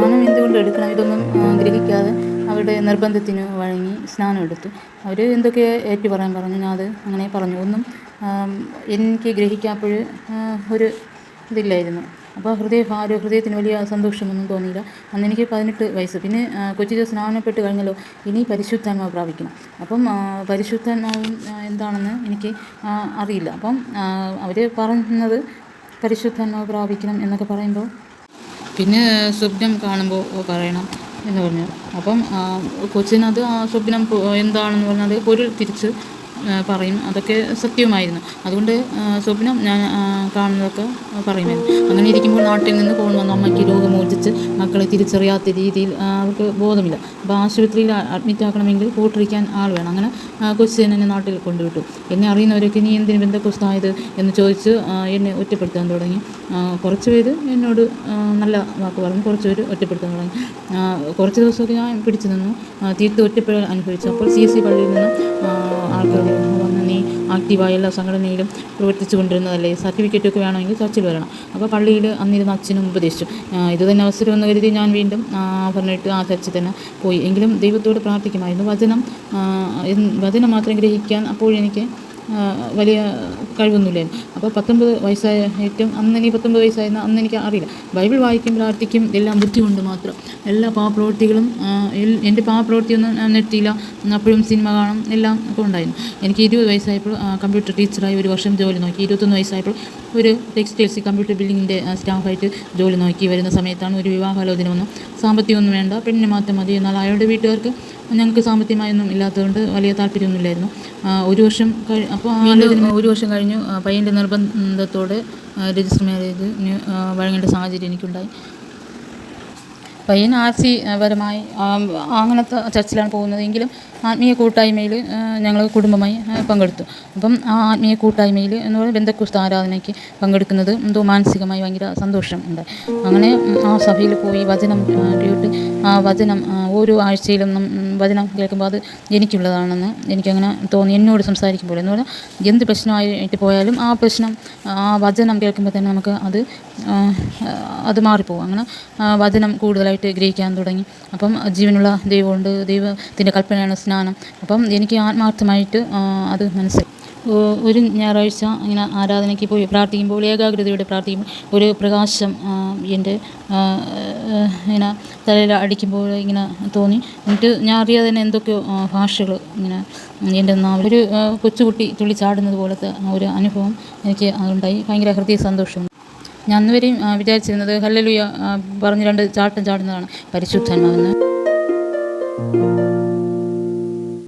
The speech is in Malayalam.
സ്നാനം എന്തുകൊണ്ട് എടുക്കണം ഇതൊന്നും ഗ്രഹിക്കാതെ അവരുടെ നിർബന്ധത്തിന് വഴങ്ങി സ്നാനം എടുത്തു. അവർ എന്തൊക്കെ ഏറ്റു പറയാൻ പറഞ്ഞു, ഞാൻ അത് അങ്ങനെ പറഞ്ഞു. ഒന്നും എനിക്ക് ഗ്രഹിക്കാപ്പോൾ ഒരു ഇതില്ലായിരുന്നു. അപ്പോൾ ഹൃദയത്തിന് വലിയ സന്തോഷമൊന്നും തോന്നിയില്ല. അന്ന് എനിക്ക് 18 വയസ്സ്. പിന്നെ കൊച്ചിൽ സ്നാനപ്പെട്ട് കഴിഞ്ഞല്ലോ, ഇനി പരിശുദ്ധാത്മാവ് പ്രാപിക്കണം. അപ്പം പരിശുദ്ധാത്മാവും എന്താണെന്ന് എനിക്ക് അറിയില്ല. അപ്പം അവർ പറയുന്നത് പരിശുദ്ധാത്മാവ് പ്രാപിക്കണം എന്നൊക്കെ പറയുമ്പോൾ പിന്നെ സ്വപ്നം കാണുമ്പോൾ പറയണം എന്ന് പറഞ്ഞു. അപ്പം കൊച്ചിനത് ആ സ്വപ്നം എന്താണെന്ന് പറഞ്ഞാൽ അത് പൊരുൾ തിരിച്ച് പറയും. അതൊക്കെ സത്യവുമായിരുന്നു. അതുകൊണ്ട് സ്വപ്നം ഞാൻ കാണുന്നതൊക്കെ പറയുമായിരുന്നു. അങ്ങനെ ഇരിക്കുമ്പോൾ നാട്ടിൽ നിന്ന് ഫോൺ വന്നു, അമ്മയ്ക്ക് രോഗം മോചിച്ച് മക്കളെ തിരിച്ചറിയാത്ത രീതിയിൽ അവർക്ക് ബോധമില്ല. അപ്പോൾ ആശുപത്രിയിൽ അഡ്മിറ്റ് ആക്കണമെങ്കിൽ കൂട്ടിരിക്കാൻ ആൾ വേണം. അങ്ങനെ കൊച്ചിനെ എന്നെ നാട്ടിൽ കൊണ്ടുവിട്ടു. എന്നെ അറിയുന്നവരൊക്കെ നീ എന്തിന് ബന്ധുക്കുസ്തായത് എന്ന് ചോദിച്ച് എന്നെ ഒറ്റപ്പെടുത്താൻ തുടങ്ങി. കുറച്ച് പേര് എന്നോട് നല്ല വാക്ക് പറഞ്ഞു, കുറച്ച് പേര് ഒറ്റപ്പെടുത്താൻ തുടങ്ങി. കുറച്ച് ദിവസമൊക്കെ ഞാൻ പിടിച്ചു നിന്നു, തീർത്ത് ഒറ്റപ്പെടൽ അനുഭവിച്ചു. അപ്പോൾ CSC പള്ളിയിൽ നിന്ന് ആൾക്കാർ വന്ന് നീ ആക്റ്റീവായ എല്ലാ സംഘടനയിലും പ്രവർത്തിച്ചു കൊണ്ടിരുന്നതല്ലേ, സർട്ടിഫിക്കറ്റൊക്കെ വേണമെങ്കിൽ ചർച്ചിൽ വരണം. അപ്പോൾ പള്ളിയിൽ അന്നിരുന്ന അച്ഛനും ഉപദേശിച്ചു. ഇത് തന്നെ അവസരം എന്ന് കരുതി ഞാൻ വീണ്ടും പറഞ്ഞിട്ട് ആ ചർച്ചിൽ തന്നെ പോയി. എങ്കിലും ദൈവത്തോട് പ്രാർത്ഥിക്കുമായിരുന്നു. വചനം മാത്രം ഗ്രഹിക്കാൻ അപ്പോഴെനിക്ക് വലിയ കഴിവൊന്നുമില്ലായിരുന്നു. അപ്പോൾ 19 വയസ്സായ അന്ന് എനിക്ക് 19 വയസ്സായിരുന്നു. അന്ന് എനിക്ക് അറിയില്ല. ബൈബിൾ വായിക്കും, പ്രാർത്ഥിക്കും, എല്ലാം ബുദ്ധി കൊണ്ട് മാത്രം. എല്ലാ പാവപ്രവൃത്തികളും എൻ്റെ പാവപ്രവൃത്തിയൊന്നും നിർത്തിയില്ല. അപ്പോഴും സിനിമ കാണും, എല്ലാം ഒക്കെ ഉണ്ടായിരുന്നു. എനിക്ക് 20 വയസ്സായപ്പോൾ കമ്പ്യൂട്ടർ ടീച്ചറായി 1 വർഷം ജോലി നോക്കി. 21 വയസ്സായപ്പോൾ ഒരു ടെക്സ്റ്റൈൽസ് കമ്പ്യൂട്ടർ ബില്ലിങ്ങിൻ്റെ സ്റ്റാഫായിട്ട് ജോലി നോക്കി. വരുന്ന സമയത്താണ് ഒരു വിവാഹാലോചന വന്നു. സാമ്പത്തികമൊന്നും വേണ്ട, പെണ്ണിന് മാത്രം മതി. എന്നാൽ അയാളുടെ വീട്ടുകാർക്ക് ഞങ്ങൾക്ക് സാമ്പത്തികമായൊന്നും ഇല്ലാത്തതുകൊണ്ട് വലിയ താല്പര്യമൊന്നുമില്ലായിരുന്നു. 1 വർഷം അപ്പോൾ 1 വർഷം കഴിഞ്ഞു. പയ്യൻ്റെ നിർബന്ധത്തോടെ രജിസ്റ്റർ മാരേജ് വഴങ്ങേണ്ട സാഹചര്യം എനിക്കുണ്ടായി. പയ്യൻ RC പരമായി അങ്ങനത്തെ ചർച്ചിലാണ് പോകുന്നത്. എങ്കിലും ആത്മീയ കൂട്ടായ്മയിൽ ഞങ്ങൾ കുടുംബമായി പങ്കെടുത്തു. അപ്പം ആ ആത്മീയ കൂട്ടായ്മയിൽ എന്ന് പറയുന്നത് ബെന്തക്കോസ്ത് ആരാധനയ്ക്ക് പങ്കെടുക്കുന്നത് എന്തോ മാനസികമായി ഭയങ്കര സന്തോഷം ഉണ്ട്. അങ്ങനെ ആ സഭയിൽ പോയി വചനം കേട്ട് ആ വചനം ഓരോ ആഴ്ചയിലും വചനം കേൾക്കുമ്പോൾ അത് എനിക്കുള്ളതാണെന്ന് എനിക്കങ്ങനെ തോന്നി. എന്നോട് സംസാരിക്കുമ്പോൾ എന്ന് പറഞ്ഞാൽ എന്ത് പ്രശ്നമായിട്ട് പോയാലും ആ പ്രശ്നം ആ വചനം കേൾക്കുമ്പോൾ തന്നെ നമുക്ക് അത് മാറിപ്പോകും. അങ്ങനെ വചനം കൂടുതലായിട്ട് ഗ്രഹിക്കാൻ തുടങ്ങി. അപ്പം ജീവനുള്ള ദൈവമുണ്ട്, ദൈവത്തിൻ്റെ കൽപ്പനയാണ് സ്നാനം. അപ്പം എനിക്ക് ആത്മാർത്ഥമായിട്ട് അത് മനസ്സിലായി. ഒരു ഞായറാഴ്ച ഇങ്ങനെ ആരാധനയ്ക്ക് പോയി പ്രാർത്ഥിക്കുമ്പോൾ ഏകാഗ്രതയോടെ പ്രാർത്ഥിക്കുമ്പോൾ ഒരു പ്രകാശം എൻ്റെ ഇങ്ങനെ തലയിൽ അടിക്കുമ്പോൾ ഇങ്ങനെ തോന്നി. എന്നിട്ട് ഞാൻ അറിയാതെ തന്നെ എന്തൊക്കെയോ ഭാഷകൾ ഇങ്ങനെ എൻ്റെ നാവിൽ ഒരു കൊച്ചുകുട്ടി തുള്ളിച്ചാടുന്നത് പോലത്തെ ഒരു അനുഭവം എനിക്ക് അതുണ്ടായി. ഭയങ്കര ഹൃദയ സന്തോഷം. ഞാൻ അന്നുവരെയും വിചാരിച്ചിരുന്നത് ഹല്ലേലൂയ പറഞ്ഞ് 2 ചാട്ടം ചാടുന്നതാണ് പരിശുദ്ധാത്മാവെന്ന്.